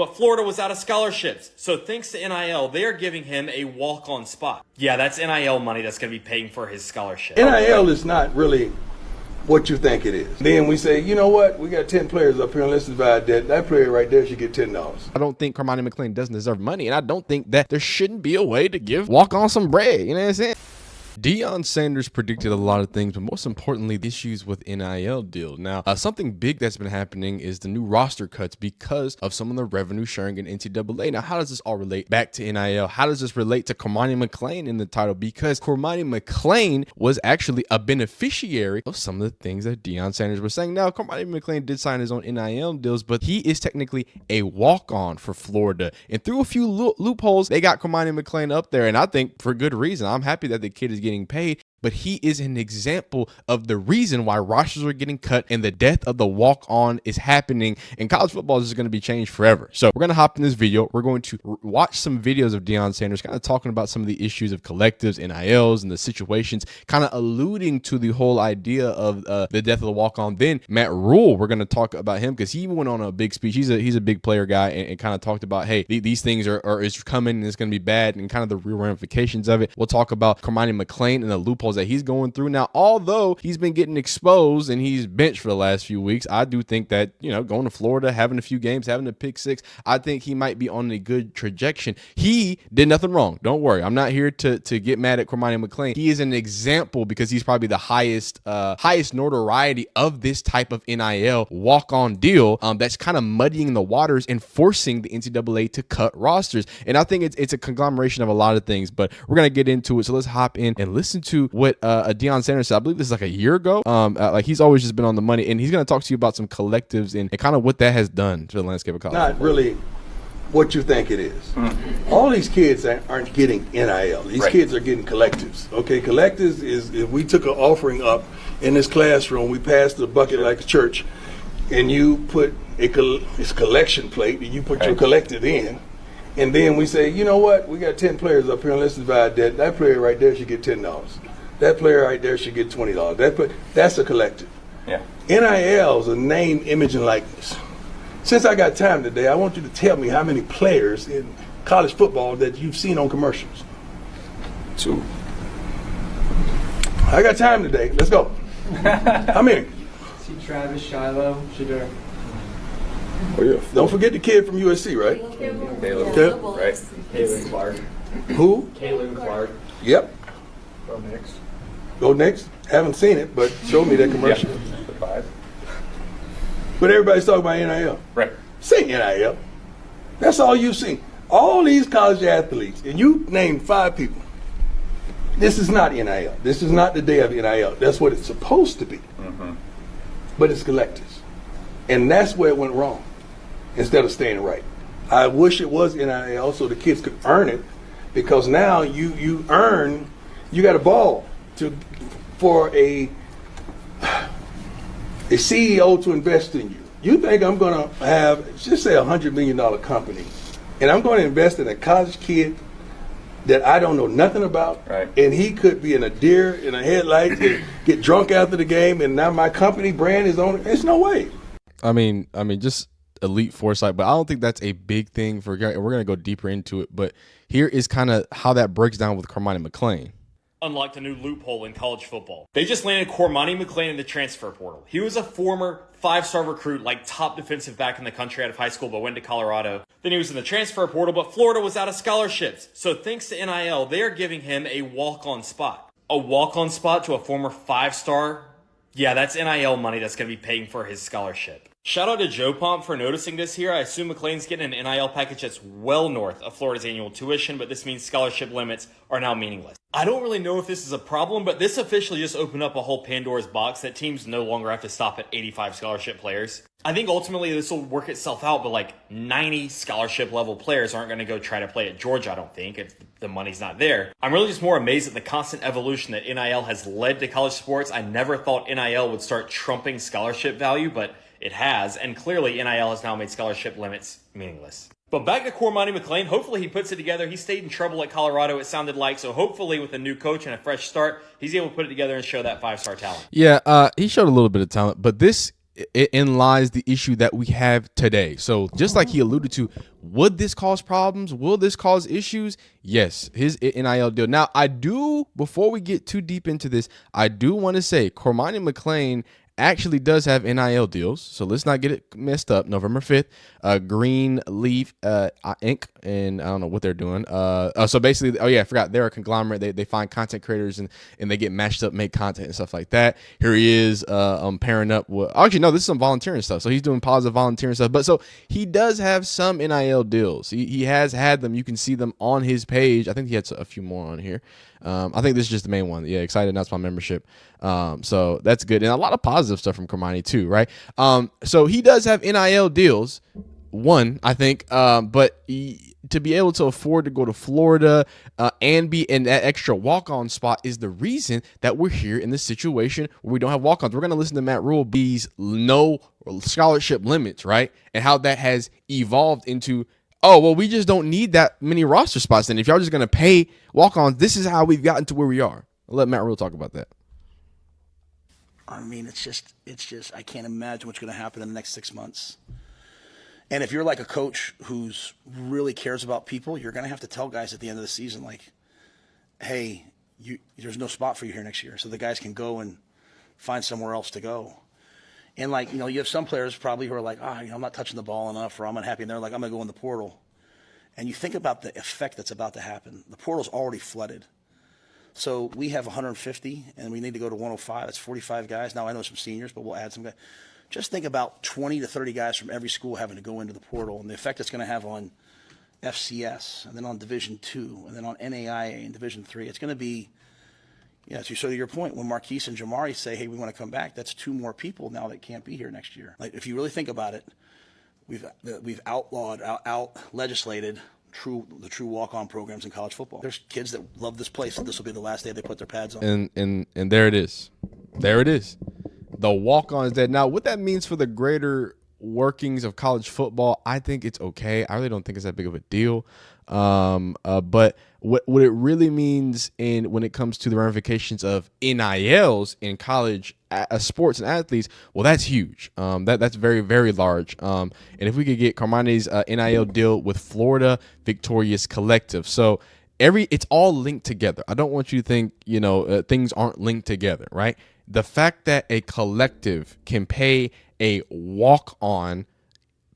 But Florida was out of scholarships, so thanks to NIL, they're giving him a walk-on spot. Yeah, that's NIL money that's going to be paying for his scholarship. NIL is not really what you think it is. Then we say, you know what? We got 10 players up here, and let's divide that. That player right there should get $10. I don't think Cormani McClain doesn't deserve money, and I don't think that there shouldn't be a way to give walk-on some bread. You know what I'm saying? Deion Sanders predicted a lot of things, but most importantly, issues with NIL deal. Now, something big that's been happening is the new roster cuts because of some of the revenue sharing in NCAA. Now, how does this all relate back to NIL? How does this relate to Cormani McClain in the title? Because Cormani McClain was actually a beneficiary of some of the things that Deion Sanders was saying. Now, Cormani McClain did sign his own NIL deals, but he is technically a walk-on for Florida. And through a few loopholes, they got Cormani McClain up there, and I think for good reason. I'm happy that the kid is getting paid, but he is an example of the reason why rosters are getting cut and the death of the walk-on is happening, and college football is going to be changed forever. So we're going to hop in this video. We're going to watch some videos of Deion Sanders kind of talking about some of the issues of collectives, NILs, and the situations, kind of alluding to the whole idea of the death of the walk-on. Then Matt Rhule, we're going to talk about him because he went on a big speech. He's a big player guy and kind of talked about, hey, these things is coming and it's going to be bad, and kind of the real ramifications of it. We'll talk about Cormani McClain and the loopholes that he's going through. Now, although he's been getting exposed and he's benched for the last few weeks, I do think that, you know, going to Florida, having a few games, having a pick six, I think he might be on a good trajectory. He did nothing wrong. Don't worry. I'm not here to get mad at Cormani McClain. He is an example because he's probably the highest notoriety of this type of NIL walk-on deal that's kind of muddying the waters and forcing the NCAA to cut rosters. And I think it's a conglomeration of a lot of things, but we're going to get into it. So let's hop in and listen to what Deion Sanders said. I believe this is like a year ago. Like he's always just been on the money, and he's going to talk to you about some collectives and kind of what that has done to the landscape of college. Not really what you think it is. All these kids aren't getting NIL. These kids are getting collectives. Okay, collectives is if we took an offering up in this classroom, we passed the bucket like a church, and you put it's collection plate, and you put your collective in. And then we say, you know what? We got 10 players up here, and let's divide that. That player right there should get $10. That player right there should get $20. That's a collective. Yeah. NIL is a name, image, and likeness. Since I got time today, I want you to tell me how many players in college football that you've seen on commercials. 2. I got time today. Let's go. How many? See Travis, Shiloh, Shador. Oh, yeah. Don't forget the kid from USC, right? Caleb, right? Kaylin Clark. Who? Kaylin Clark. Yep. Go next. Go next. Haven't seen it, but show me that commercial. Yeah. The 5. But everybody's talking about NIL. Right. Say NIL. That's all you've seen. All these college athletes, and you named 5 people. This is not NIL. This is not the day of NIL. That's what it's supposed to be. Mm-hmm. But it's collectives. And that's where it went wrong instead of staying right. I wish it was NIL so the kids could earn it, because now you got a ball for a CEO to invest in you. You think I'm going to have, just say, $100 million company, and I'm going to invest in a college kid that I don't know nothing about, right, and he could be in a deer in a headlight and get drunk after the game, and now my company brand is on it. There's no way. I mean, just elite foresight, but I don't think that's a big thing for Gary. We're going to go deeper into it, but here is kind of how that breaks down with Cormani McClain. Unlocked a new loophole in college football. They just landed Cormani McClain in the transfer portal. He was a former 5-star recruit, like top defensive back in the country out of high school, but went to Colorado. Then he was in the transfer portal, but Florida was out of scholarships. So thanks to NIL, they are giving him a walk-on spot. A walk-on spot to a former 5-star? Yeah, that's NIL money that's going to be paying for his scholarship. Shout out to Joe Pomp for noticing this here. I assume McClain's getting an NIL package that's well north of Florida's annual tuition, but this means scholarship limits are now meaningless. I don't really know if this is a problem, but this officially just opened up a whole Pandora's box that teams no longer have to stop at 85 scholarship players. I think ultimately this will work itself out, but like 90 scholarship level players aren't going to go try to play at Georgia, I don't think, if the money's not there. I'm really just more amazed at the constant evolution that NIL has led to college sports. I never thought NIL would start trumping scholarship value, but it has, and clearly NIL has now made scholarship limits meaningless. But back to Cormani McClain, hopefully he puts it together. He stayed in trouble at Colorado, it sounded like, so hopefully with a new coach and a fresh start, he's able to put it together and show that 5-star talent. Yeah, he showed a little bit of talent, but this in lies the issue that we have today. So just like he alluded to, would this cause problems? Will this cause issues? Yes, his NIL deal. Now, before we get too deep into this, I do want to say Cormani McClain actually does have NIL deals. So let's not get it messed up. November 5th, Green Leaf Inc. And I don't know what they're doing. So basically, I forgot. They're a conglomerate. They find content creators and they get matched up, make content and stuff like that. Here he is pairing up with, actually, no, this is some volunteering stuff. So he's doing positive volunteering stuff. But so he does have some NIL deals. He has had them. You can see them on his page. I think he had a few more on here. I think this is just the main one. Yeah, excited to announce my membership. So that's good. And a lot of positive stuff from Cormani too, right? So he does have NIL deals. One, I think, but to be able to afford to go to Florida and be in that extra walk-on spot is the reason that we're here in this situation where we don't have walk-ons. We're going to listen to Matt Rhule be's no scholarship limits, right? And how that has evolved into, oh, well, we just don't need that many roster spots. And if y'all just going to pay walk-ons, this is how we've gotten to where we are. I'll let Matt Rhule talk about that. I mean, it's just, I can't imagine what's going to happen in the next 6 months. And if you're like a coach who's really cares about people, you're going to have to tell guys at the end of the season, like, hey, there's no spot for you here next year. So the guys can go and find somewhere else to go. And like, you have some players probably who are like, I'm not touching the ball enough, or I'm unhappy. And they're like, I'm going to go in the portal. And you think about the effect that's about to happen. The portal's already flooded. So we have 150, and we need to go to 105. That's 45 guys. Now I know some seniors, but we'll add some guys. Just think about 20 to 30 guys from every school having to go into the portal, and the effect it's going to have on FCS, and then on Division II, and then on NAIA and Division III. It's going to be, so to your point, when Marquise and Jamari say, hey, we want to come back, that's 2 more people now that can't be here next year. Like, if you really think about it, we've outlawed, legislated the true walk-on programs in college football. There's kids that love this place, and this will be the last day they put their pads on. And there it is. There it is. The walk-on is dead. Now, what that means for the greater workings of college football, I think it's okay. I really don't think it's that big of a deal. But what it really means when it comes to the ramifications of NILs in college sports and athletes, well, that's huge. That's very, very large. And if we could get Cormani's NIL deal with Florida Victorious Collective, so it's all linked together. I don't want you to think things aren't linked together, right? The fact that a collective can pay a walk-on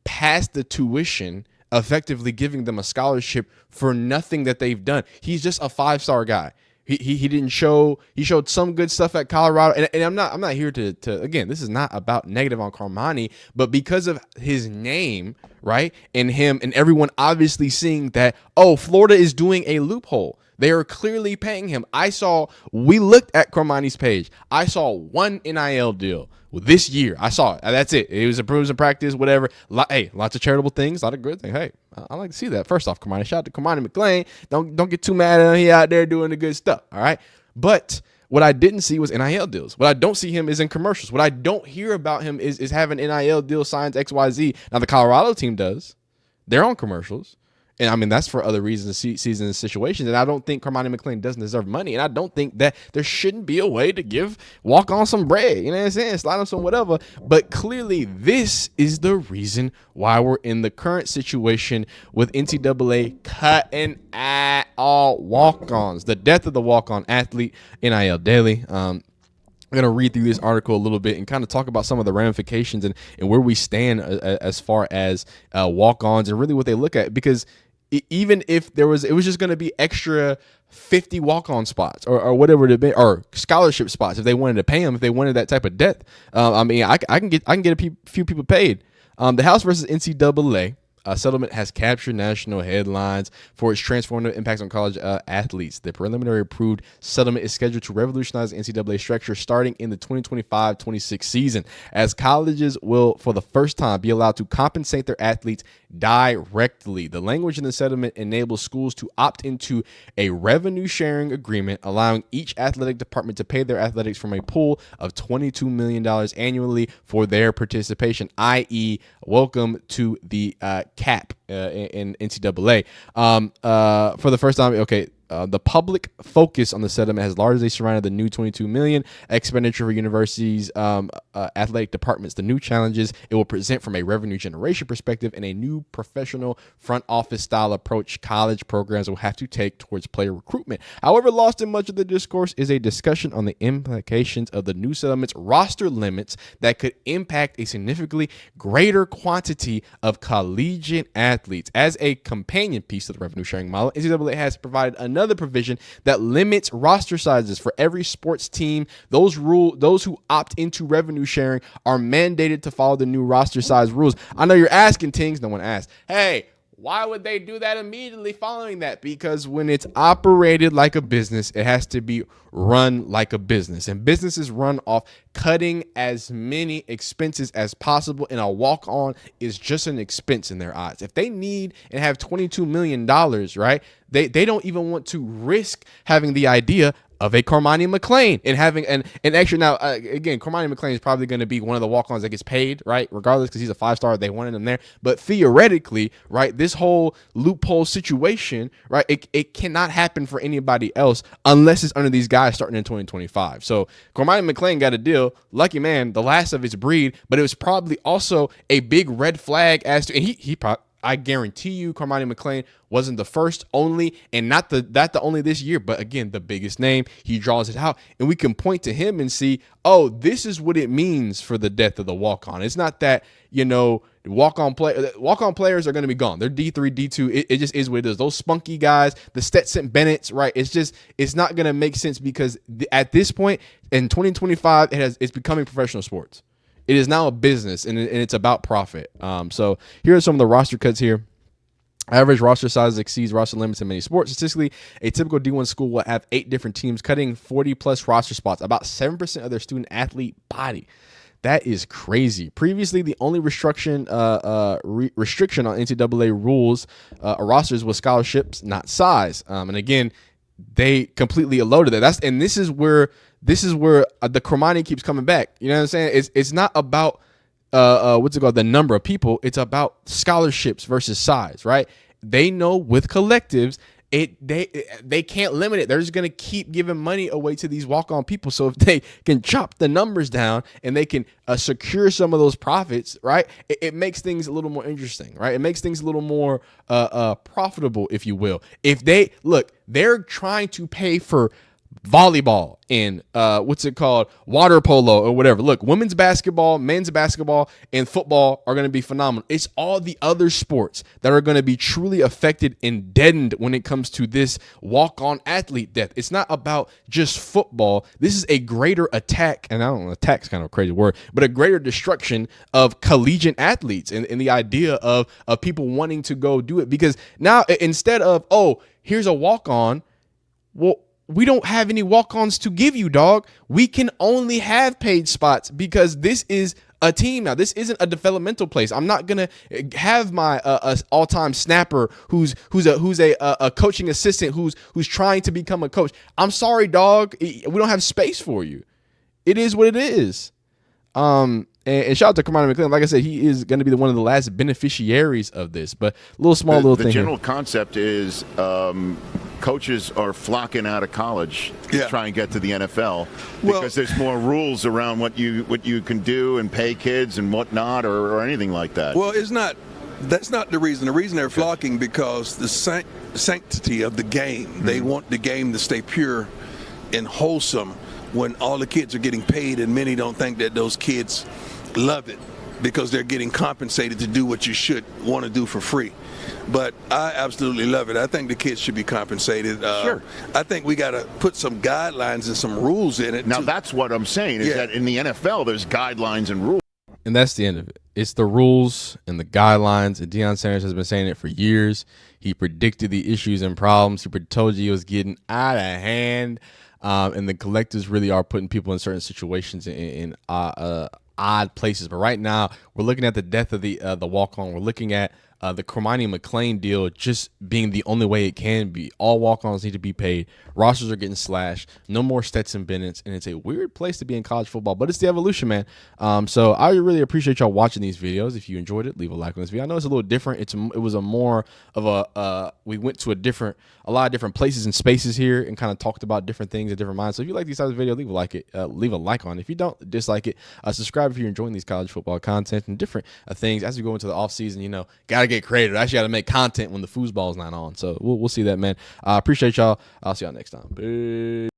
past the tuition, effectively giving them a scholarship for nothing that they've done. He's just a 5-star guy. He didn't show. He showed some good stuff at Colorado, and I'm not here to again. This is not about negative on Cormani, but because of his name, right, and him and everyone obviously seeing that, Florida is doing a loophole. They are clearly paying him. We looked at Cormani's page. I saw one NIL deal this year. I saw it. That's it. It was approved in practice, whatever. Hey, lots of charitable things, a lot of good things. Hey, I like to see that. First off, Cormani, shout out to Cormani McClain. Don't get too mad at him. He out there doing the good stuff. All right. But what I didn't see was NIL deals. What I don't see him is in commercials. What I don't hear about him is having NIL deal signs XYZ. Now the Colorado team does. They're on commercials. And I mean, that's for other reasons, seasons and situations. And I don't think Cormani McClain doesn't deserve money. And I don't think that there shouldn't be a way to give walk on some bread. You know what I'm saying? Slide on some whatever. But clearly, this is the reason why we're in the current situation with NCAA cutting at all walk-ons. The death of the walk-on athlete, NIL Daily. I'm going to read through this article a little bit and kind of talk about some of the ramifications and where we stand as far as walk-ons and really what they look at, because even if it was just going to be extra 50 walk-on spots or whatever it be, or scholarship spots if they wanted to pay them, if they wanted that type of depth. I mean, I can get a few people paid. The House versus NCAA settlement has captured national headlines for its transformative impacts on college athletes. The preliminary approved settlement is scheduled to revolutionize the NCAA structure starting in the 2025-26 season, as colleges will, for the first time, be allowed to compensate their athletes directly. The language in the settlement enables schools to opt into a revenue-sharing agreement, allowing each athletic department to pay their athletics from a pool of $22 million annually for their participation, i.e., welcome to the cap in NCAA. For the first time, okay, The public focus on the settlement has largely surrounded the new $22 million expenditure for universities' athletic departments. The new challenges it will present from a revenue generation perspective and a new professional front office style approach college programs will have to take towards player recruitment. However, lost in much of the discourse is a discussion on the implications of the new settlement's roster limits that could impact a significantly greater quantity of collegiate athletes. As a companion piece of the revenue sharing model, NCAA has provided another provision that limits roster sizes for every sports team. Those who opt into revenue sharing are mandated to follow the new roster size rules. I know you're asking things. No one asked, hey, why would they do that immediately following that? Because when it's operated like a business, it has to be run like a business. And businesses run off cutting as many expenses as possible. And a walk-on is just an expense in their eyes. If they need and have $22 million, right, they don't even want to risk having the idea of a Cormani McClain and having an extra. Now, again, Cormani McClain is probably going to be one of the walk-ons that gets paid, right? Regardless, because he's a 5-star, they wanted him there. But theoretically, right, this whole loophole situation, right, it cannot happen for anybody else unless it's under these guys starting in 2025. So Cormani McClain got a deal. Lucky man, the last of its breed, but it was probably also a big red flag as to, and he probably, I guarantee you Cormani McClain wasn't the first only, and not the only this year, but again, the biggest name. He draws it out, and we can point to him and see, oh, this is what it means for the death of the walk-on. It's not that, walk-on players are going to be gone. They're D3, D2. It just is what it is. Those spunky guys, the Stetson Bennett's, right? It's not going to make sense because at this point in 2025, it's becoming professional sports. It is now a business, and it's about profit. So here are some of the roster cuts here. Average roster size exceeds roster limits in many sports. Statistically, a typical D1 school will have 8 different teams, cutting 40-plus roster spots, about 7% of their student-athlete body. That is crazy. Previously, the only restriction on NCAA rules rosters was scholarships, not size. And again, they completely eluded that. This is where the Cormani keeps coming back. You know what I'm saying? It's not about the number of people. It's about scholarships versus size, right? They know with collectives, they can't limit it. They're just gonna keep giving money away to these walk-on people. So if they can chop the numbers down and they can secure some of those profits, right? It makes things a little more interesting, right? It makes things a little more profitable, if you will. If they're trying to pay for volleyball and water polo or whatever. Look, women's basketball, men's basketball, and football are going to be phenomenal. It's all the other sports that are going to be truly affected and deadened when it comes to this walk-on athlete death. It's not about just football. This is a greater attack, and I don't know, attack's kind of a crazy word, but a greater destruction of collegiate athletes and the idea of people wanting to go do it. Because now instead of, oh, here's a walk-on, well, we don't have any walk-ons to give you, dog. We can only have paid spots because this is a team now. This isn't a developmental place. I'm not gonna have my all-time snapper who's a coaching assistant who's trying to become a coach. I'm sorry, dog. We don't have space for you. It is what it is. And shout out to Cormani McClain. Like I said, he is going to be one of the last beneficiaries of this. But little thing. The general concept is coaches are flocking out of college to try and get to the NFL because there's more rules around what you can do and pay kids and whatnot or anything like that. Well, that's not the reason. The reason they're flocking because the sanctity of the game. Mm-hmm. They want the game to stay pure and wholesome when all the kids are getting paid, and many don't think that those kids love it because they're getting compensated to do what you should want to do for free. But I absolutely love it. I think the kids should be compensated. Sure. I think we got to put some guidelines and some rules in it. Now, that's what I'm saying is that in the NFL, there's guidelines and rules. And that's the end of it. It's the rules and the guidelines. And Deion Sanders has been saying it for years. He predicted the issues and problems. He told you it was getting out of hand. And the collectives really are putting people in certain situations in odd places. But right now, we're looking at the death of the walk-on. We're looking at the Cormani McClain deal just being the only way it can be. All walk-ons need to be paid. Rosters are getting slashed. No more Stetson Bennett's, and it's a weird place to be in college football, but it's the evolution, man. So I really appreciate y'all watching these videos. If you enjoyed it, leave a like on this video. I know it's a little different. It was a more of a we went to a lot of different places and spaces here and kind of talked about different things and different minds. So if you like these types of videos, leave a like on it. If you don't, dislike it. Subscribe if you're enjoying these college football content and different things as we go into the off season. Gotta get creative. Actually, gotta make content when the foosball's not on. So we'll see that, man. I appreciate y'all. I'll see y'all next time. Peace.